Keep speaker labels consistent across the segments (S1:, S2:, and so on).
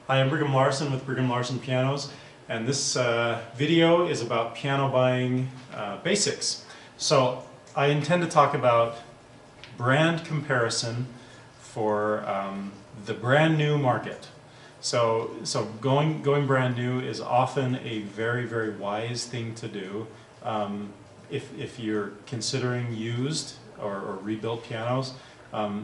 S1: Hi, I'm Brigham Larson with Brigham Larson Pianos, and this video is about piano buying basics. So I intend to talk about brand comparison for the brand new market. So going brand new is often a very wise thing to do if you're considering used or rebuilt pianos.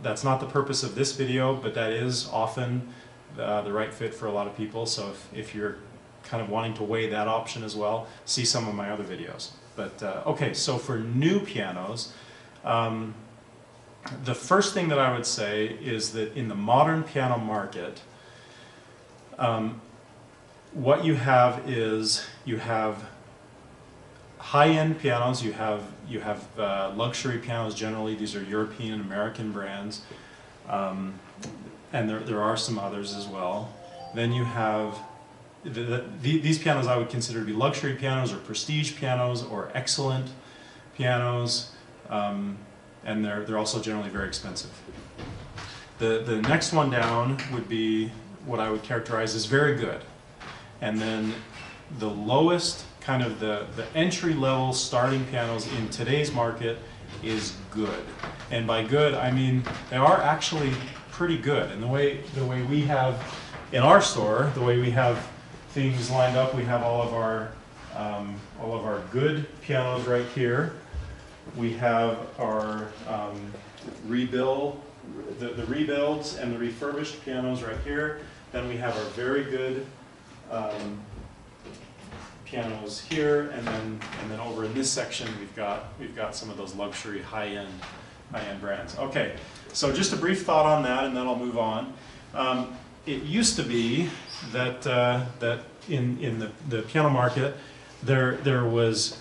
S1: That's not the purpose of this video, but that is often the right fit for a lot of people. So if you're kind of wanting to weigh that option as well, see some of my other videos. But okay, so for new pianos, the first thing that I would say is that in the modern piano market, what you have is you have high-end pianos, you have luxury pianos generally. These are European and American brands, and there are some others as well. Then you have these pianos I would consider to be luxury pianos or prestige pianos or excellent pianos, and they're also generally very expensive. The next one down would be what I would characterize as very good, and then the lowest, kind of the entry-level starting pianos in today's market is good. And by good, I mean they are actually pretty good. And the way we have in our store, the way we have things lined up, we have all of our good pianos right here. We have our the rebuilds and the refurbished pianos right here. Then we have our very good pianos here, and then over in this section we've got some of those luxury high-end brands. Okay, so just a brief thought on that, and then I'll move on. It used to be that in the piano market there was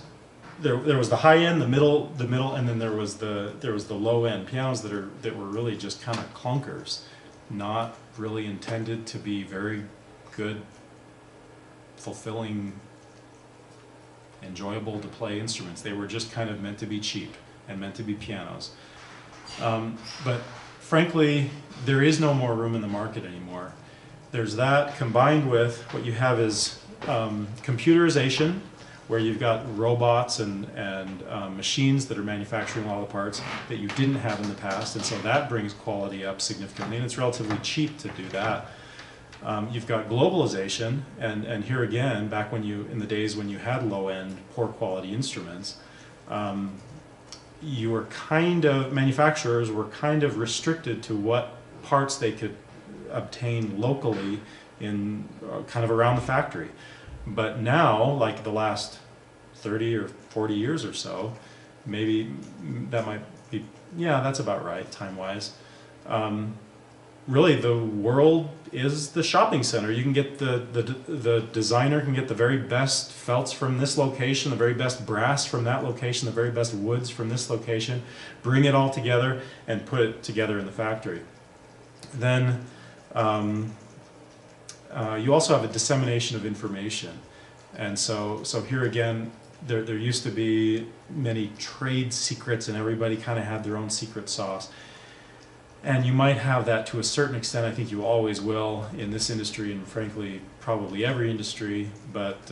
S1: the high end, the middle, and then there was the low end pianos that were really just kind of clunkers, not really intended to be very good, fulfilling, enjoyable to play instruments. They were just kind of meant to be cheap and meant to be pianos. But frankly, there is no more room in the market anymore. There's that combined with what you have is computerization, where you've got robots and machines that are manufacturing all the parts that you didn't have in the past, and so that brings quality up significantly, and it's relatively cheap to do that. You've got globalization, and here again, back in the days when you had low-end, poor quality instruments, manufacturers were kind of restricted to what parts they could obtain locally in kind of around the factory. But now, like the last 30 or 40 years or so, maybe that might be, yeah, that's about right time-wise. Really, the world is the shopping center. You can get the designer can get the very best felts from this location, the very best brass from that location, the very best woods from this location, bring it all together and put it together in the factory. Then you also have a dissemination of information, and so here again, there used to be many trade secrets, and everybody kind of had their own secret sauce. And you might have that to a certain extent. I think you always will in this industry, and frankly, probably every industry, but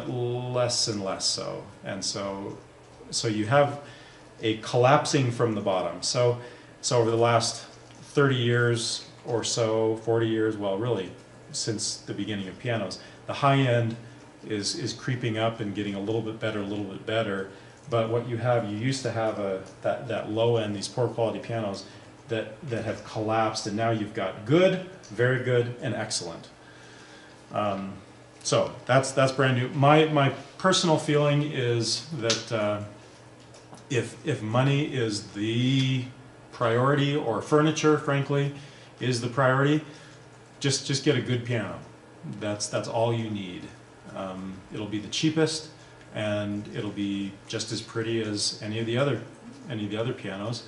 S1: less and less so. And so you have a collapsing from the bottom. So over the last 30 years or so, 40 years, well, really, since the beginning of pianos, the high end is creeping up and getting a little bit better. But what you used to have that low end, these poor quality pianos that have collapsed, and now you've got good, very good, and excellent. So that's brand new. My personal feeling is that if money is the priority, or furniture, frankly, is the priority, just get a good piano. That's all you need. It'll be the cheapest, and it'll be just as pretty as any of the other pianos,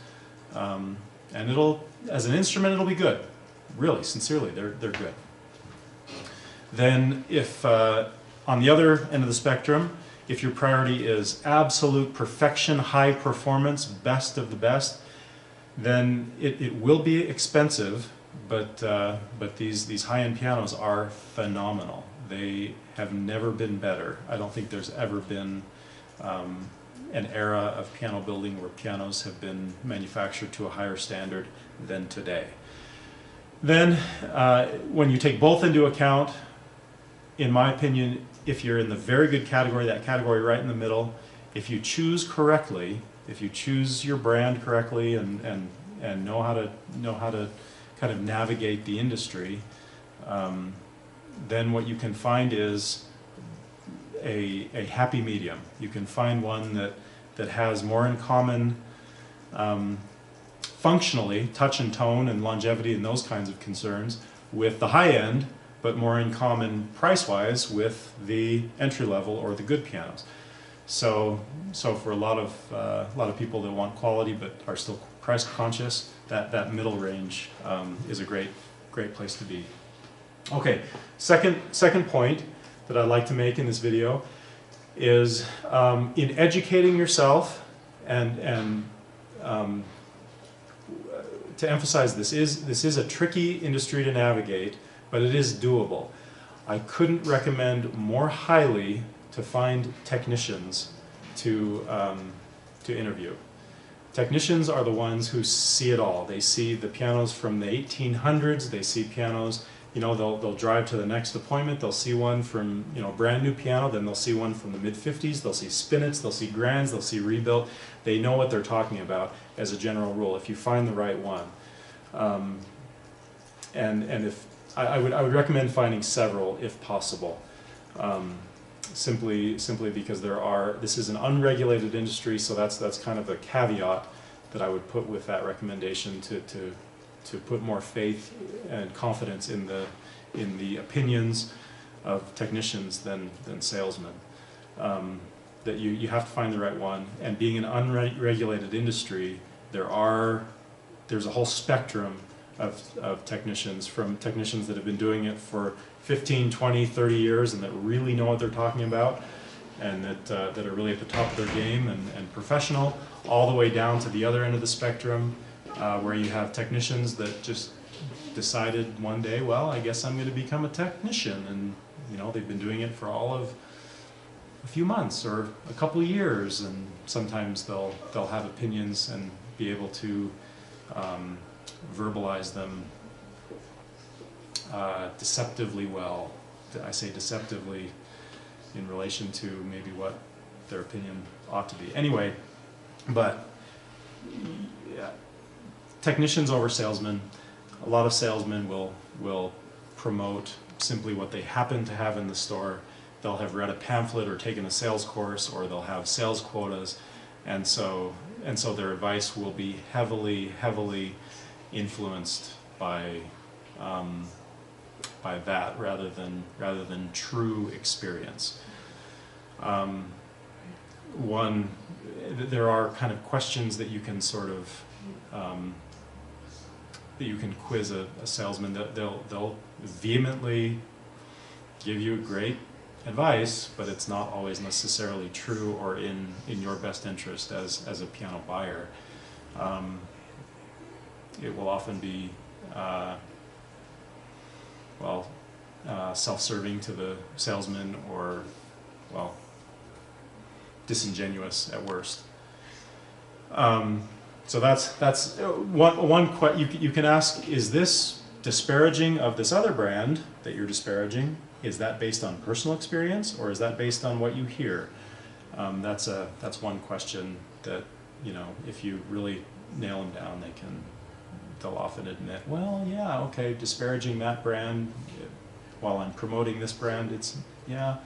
S1: and as an instrument, it'll be good. Really, sincerely, they're good. Then, if on the other end of the spectrum, if your priority is absolute perfection, high performance, best of the best, then it will be expensive, but these high-end pianos are phenomenal. They have never been better. I don't think there's ever been an era of piano building where pianos have been manufactured to a higher standard than today. Then, when you take both into account, in my opinion, if you're in the very good category, that category right in the middle, if you choose correctly, if you choose your brand correctly and know how to kind of navigate the industry, then what you can find is a happy medium. You can find one that has more in common functionally, touch and tone and longevity and those kinds of concerns with the high end, but more in common price-wise with the entry-level or the good pianos. So for a lot of people that want quality but are still price conscious, that middle range is a great place to be. Okay, second point that I'd like to make in this video is in educating yourself and to emphasize this is a tricky industry to navigate, but it is doable. I couldn't recommend more highly to find technicians to interview. Technicians are the ones who see it all. They see the pianos from the 1800s. They see pianos, you know, they'll drive to the next appointment. They'll see one from, you know, brand new piano. Then they'll see one from the mid-50s. They'll see spinets. They'll see grands. They'll see rebuilt. They know what they're talking about as a general rule if you find the right one. And if I would recommend finding several if possible. Simply because this is an unregulated industry, so that's kind of a caveat that I would put with that recommendation to put more faith and confidence in the opinions of technicians than salesmen. That you have to find the right one, and being an unregulated industry, there's a whole spectrum of technicians, from technicians that have been doing it for 15, 20, 30 years and that really know what they're talking about and that are really at the top of their game and professional, all the way down to the other end of the spectrum where you have technicians that just decided one day, well, I guess I'm going to become a technician, and you know, they've been doing it for all of a few months or a couple of years, and sometimes they'll have opinions and be able to verbalize them deceptively well. I say deceptively in relation to maybe what their opinion ought to be. Anyway, but yeah, technicians over salesmen. A lot of salesmen will promote simply what they happen to have in the store. They'll have read a pamphlet or taken a sales course, or they'll have sales quotas, and so their advice will be heavily influenced by that rather than true experience. There are kind of questions that you can sort of that you can quiz a salesman. They'll vehemently give you great advice, but it's not always necessarily true or in your best interest as a piano buyer. It will often be self-serving to the salesman, or well, disingenuous at worst. So that's one you can ask: is this disparaging of this other brand that you're disparaging? Is that based on personal experience, or is that based on what you hear? That's one question that, you know, if you really nail them down, they'll often admit, well, yeah, okay, disparaging that brand while I'm promoting this brand, it's, yeah,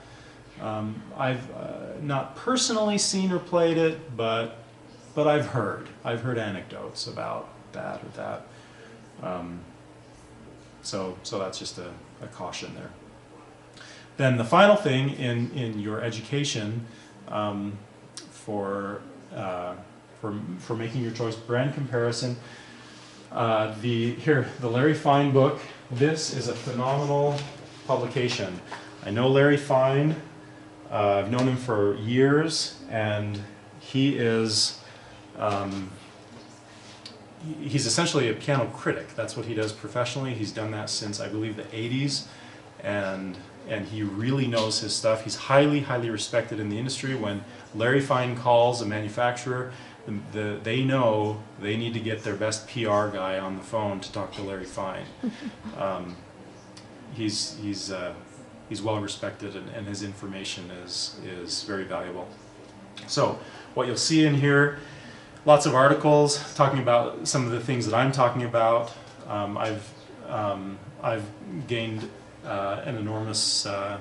S1: I've not personally seen or played it, but I've heard anecdotes about that or that. So that's just a caution there. Then the final thing in your education for making your choice, brand comparison. The Larry Fine book. This is a phenomenal publication. I know Larry Fine. I've known him for years, and he is he's essentially a piano critic. That's what he does professionally. He's done that since, I believe, the 80s, and he really knows his stuff. He's highly, highly respected in the industry. When Larry Fine calls a manufacturer, they know they need to get their best PR guy on the phone to talk to Larry Fine. He's well respected, and his information is very valuable. So what you'll see in here, lots of articles talking about some of the things that I'm talking about. I've gained an enormous had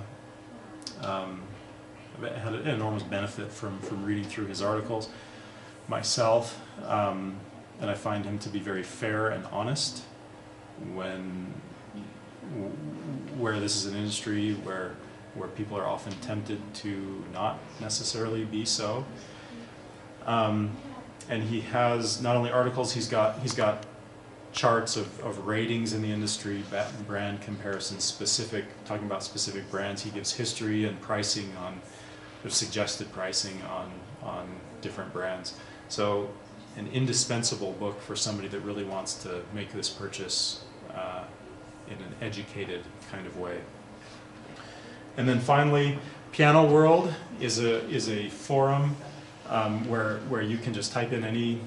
S1: an enormous benefit from reading through his articles myself, and I find him to be very fair and honest where this is an industry where people are often tempted to not necessarily be so. And he has not only articles, he's got charts of ratings in the industry, brand comparisons, talking about specific brands. He gives history and pricing suggested pricing on different brands. So an indispensable book for somebody that really wants to make this purchase in an educated kind of way. And then finally, Piano World is a forum where you can just type in any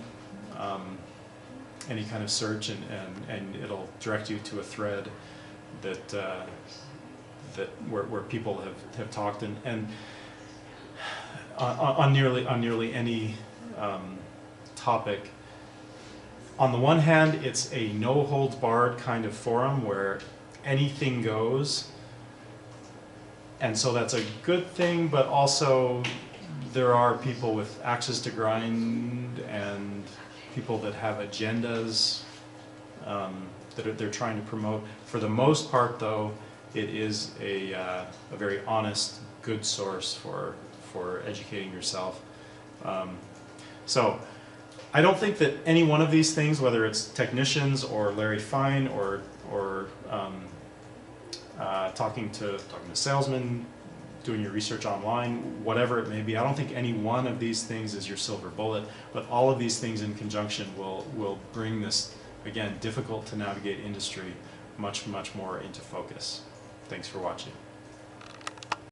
S1: kind of search, and it'll direct you to a thread where people have talked and on nearly any topic. On the one hand, it's a no-holds-barred kind of forum where anything goes, and so that's a good thing, but also there are people with axes to grind and people that have agendas that they're trying to promote. For the most part, though, it is a very honest, good source for educating yourself. So I don't think that any one of these things, whether it's technicians or Larry Fine or talking to salesmen, doing your research online, whatever it may be, I don't think any one of these things is your silver bullet, but all of these things in conjunction will bring this, again, difficult to navigate industry much, much more into focus. Thanks for watching.